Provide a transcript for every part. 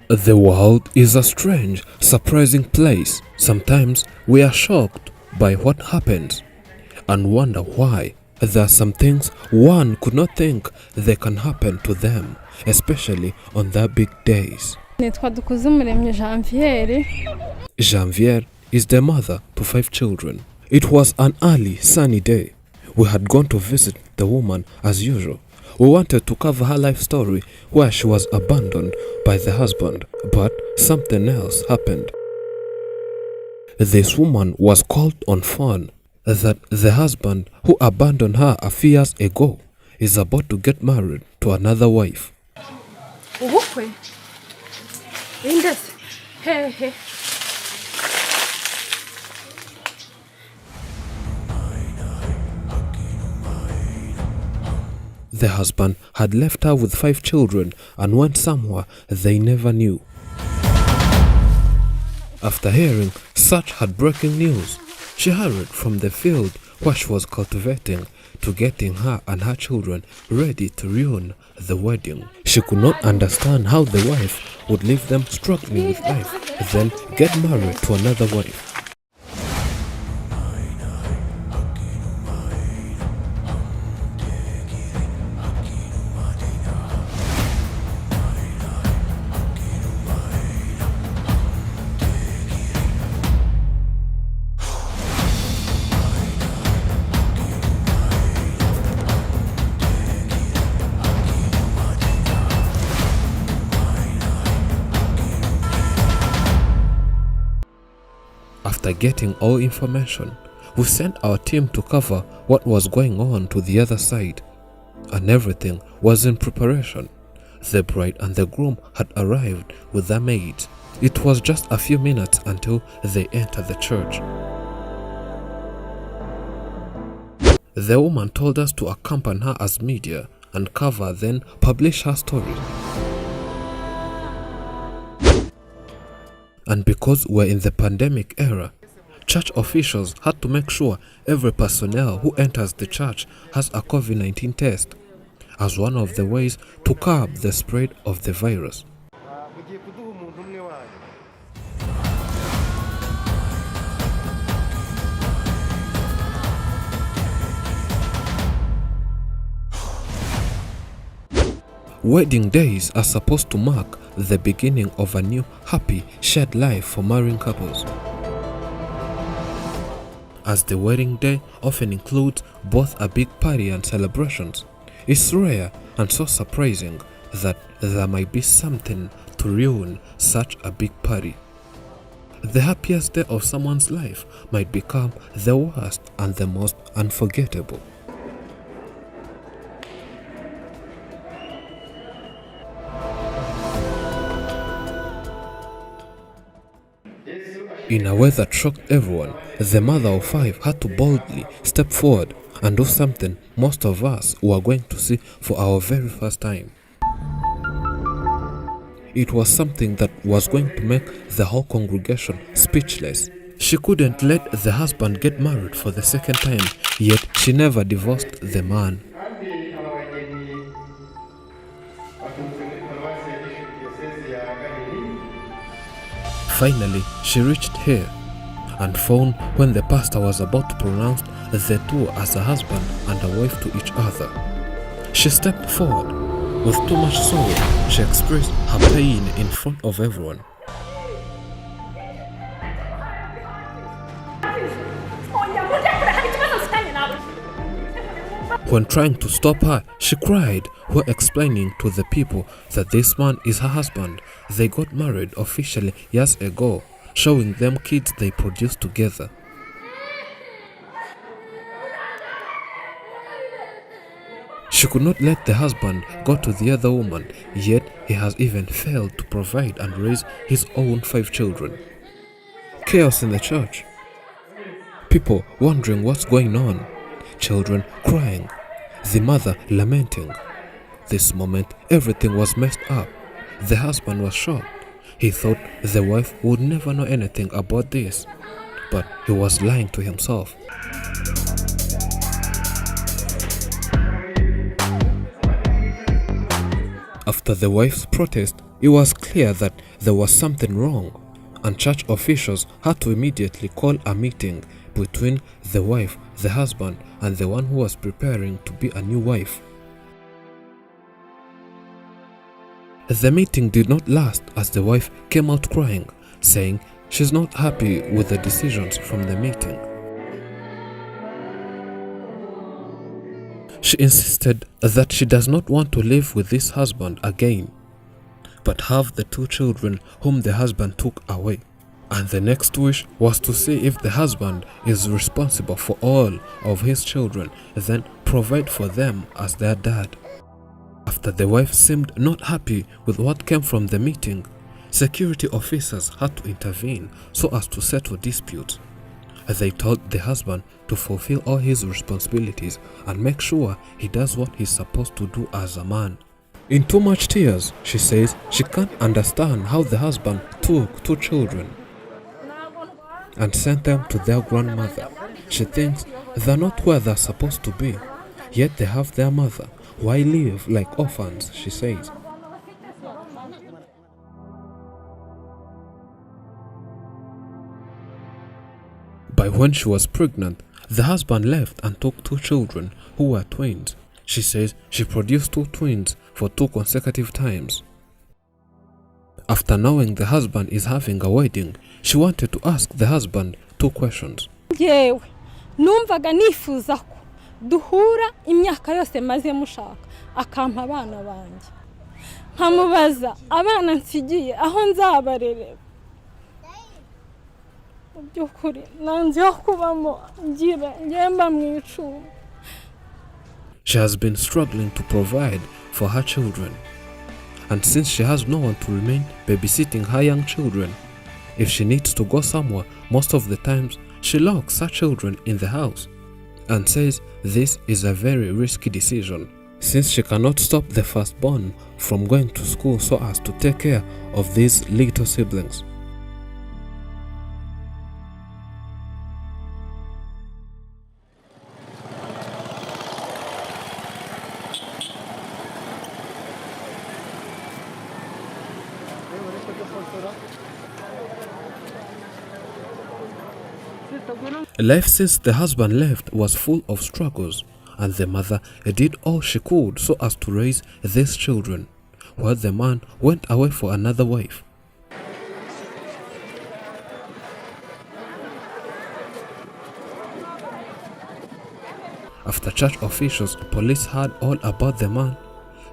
The world is a strange, surprising place. Sometimes we are shocked by what happens and wonder why. There are some things one could not think they can happen to them, especially on their big days. Nitwa Dukuzumuremyi Janviere. Janviere is the mother to 5 children. It was an early, sunny day. We had gone to visit the woman as usual. We wanted to cover her life story where she was abandoned by the husband, but something else happened. This woman was called on phone that the husband who abandoned her a few years ago is about to get married to another wife. Ubukwe? Indese? Hehe. The husband had left her with 5 children and went somewhere they never knew. After hearing such heartbreaking news, she hurried from the field where she was cultivating to getting her and her children ready to ruin the wedding. She could not understand how the wife would leave them struggling with life, then get married to another wife. After getting all information, we sent our team to cover what was going on to the other side, and everything was in preparation. The bride and the groom had arrived with their maids. It was just a few minutes until they entered the church. The woman told us to accompany her as media and cover, then publish her story. And because we're in the pandemic era, church officials had to make sure every personnel who enters the church has a COVID-19 test as one of the ways to curb the spread of the virus. Wedding days are supposed to mark the beginning of a new, happy, shared life for marrying couples. As the wedding day often includes both a big party and celebrations, it's rare and so surprising that there might be something to ruin such a big party. The happiest day of someone's life might become the worst and the most unforgettable. In a way that shocked everyone, the mother of 5 had to boldly step forward and do something most of us were going to see for our very first time. It was something that was going to make the whole congregation speechless. She couldn't let the husband get married for the second time, yet she never divorced the man. Finally, she reached here and found when the pastor was about to pronounce the two as a husband and a wife to each other. She stepped forward. With too much sorrow, she expressed her pain in front of everyone. When trying to stop her, she cried while explaining to the people that this man is her husband. They got married officially years ago, showing them kids they produced together. She could not let the husband go to the other woman, yet he has even failed to provide and raise his own 5 children. Chaos in the church. People wondering what's going on. Children crying. The mother lamenting. This moment, everything was messed up. The husband was shocked. He thought the wife would never know anything about this, but he was lying to himself. After the wife's protest, It was clear that there was something wrong, and church officials had to immediately call a meeting between the wife, the husband, and the one who was preparing to be a new wife. The meeting did not last, as the wife came out crying, saying she's not happy with the decisions from the meeting. She insisted that she does not want to live with this husband again, but have the 2 children whom the husband took away. And the next wish was to see if the husband is responsible for all of his children, then provide for them as their dad. After the wife seemed not happy with what came from the meeting, security officers had to intervene so as to settle disputes. They told the husband to fulfill all his responsibilities and make sure he does what he's supposed to do as a man. In too much tears, she says she can't understand how the husband took 2 children and sent them to their grandmother. She thinks they're not where they're supposed to be, yet they have their mother. Why live like orphans, she says. By when she was pregnant, the husband left and took 2 children who were twins. She says she produced 2 twins for 2 consecutive times. After knowing the husband is having a wedding, she wanted to ask the husband 2 questions. Yewe, numvaga nifuza ko duhura imyaka yose maze mushaka akampa abana banjye. Nkamubaza abana nsigiye aho nzabarerera. Byukuri nanze kubamo ngira ngemba mwicu. She has been struggling to provide for her children, and since she has no one to remain babysitting her young children, if she needs to go somewhere, most of the times she locks her children in the house and says this is a very risky decision, since she cannot stop the firstborn from going to school so as to take care of these little siblings. Life since the husband left was full of struggles, and the mother did all she could so as to raise these children, while the man went away for another wife. After church officials, police heard all about the man,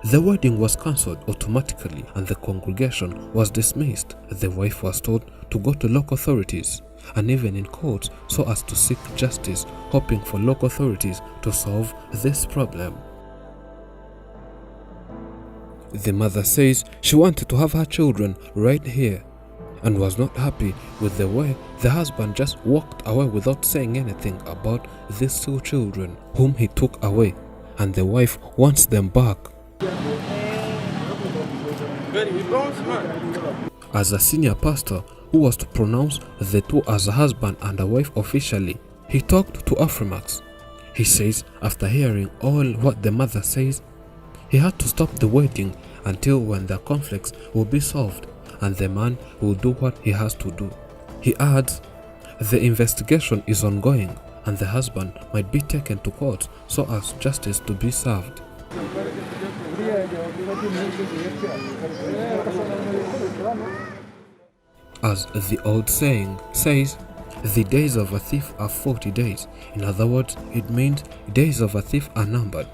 the wedding was cancelled automatically and the congregation was dismissed. The wife was told to go to local authorities and even in courts so as to seek justice, hoping for local authorities to solve this problem. The mother says she wanted to have her children right here and was not happy with the way the husband just walked away without saying anything about these 2 children whom he took away, and the wife wants them back. As a senior pastor who was to pronounce the 2 as a husband and a wife officially, he talked to Afrimax. He says after hearing all what the mother says, he had to stop the wedding until when the conflicts will be solved and the man will do what he has to do. He adds, the investigation is ongoing and the husband might be taken to court so as justice to be served. As the old saying says, the days of a thief are 40 days. In other words, it means days of a thief are numbered.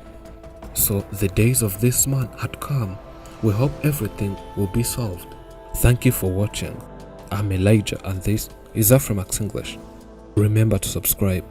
So the days of this man had come. We hope everything will be solved. Thank you for watching. I'm Elijah and this is Afrimax English. Remember to subscribe.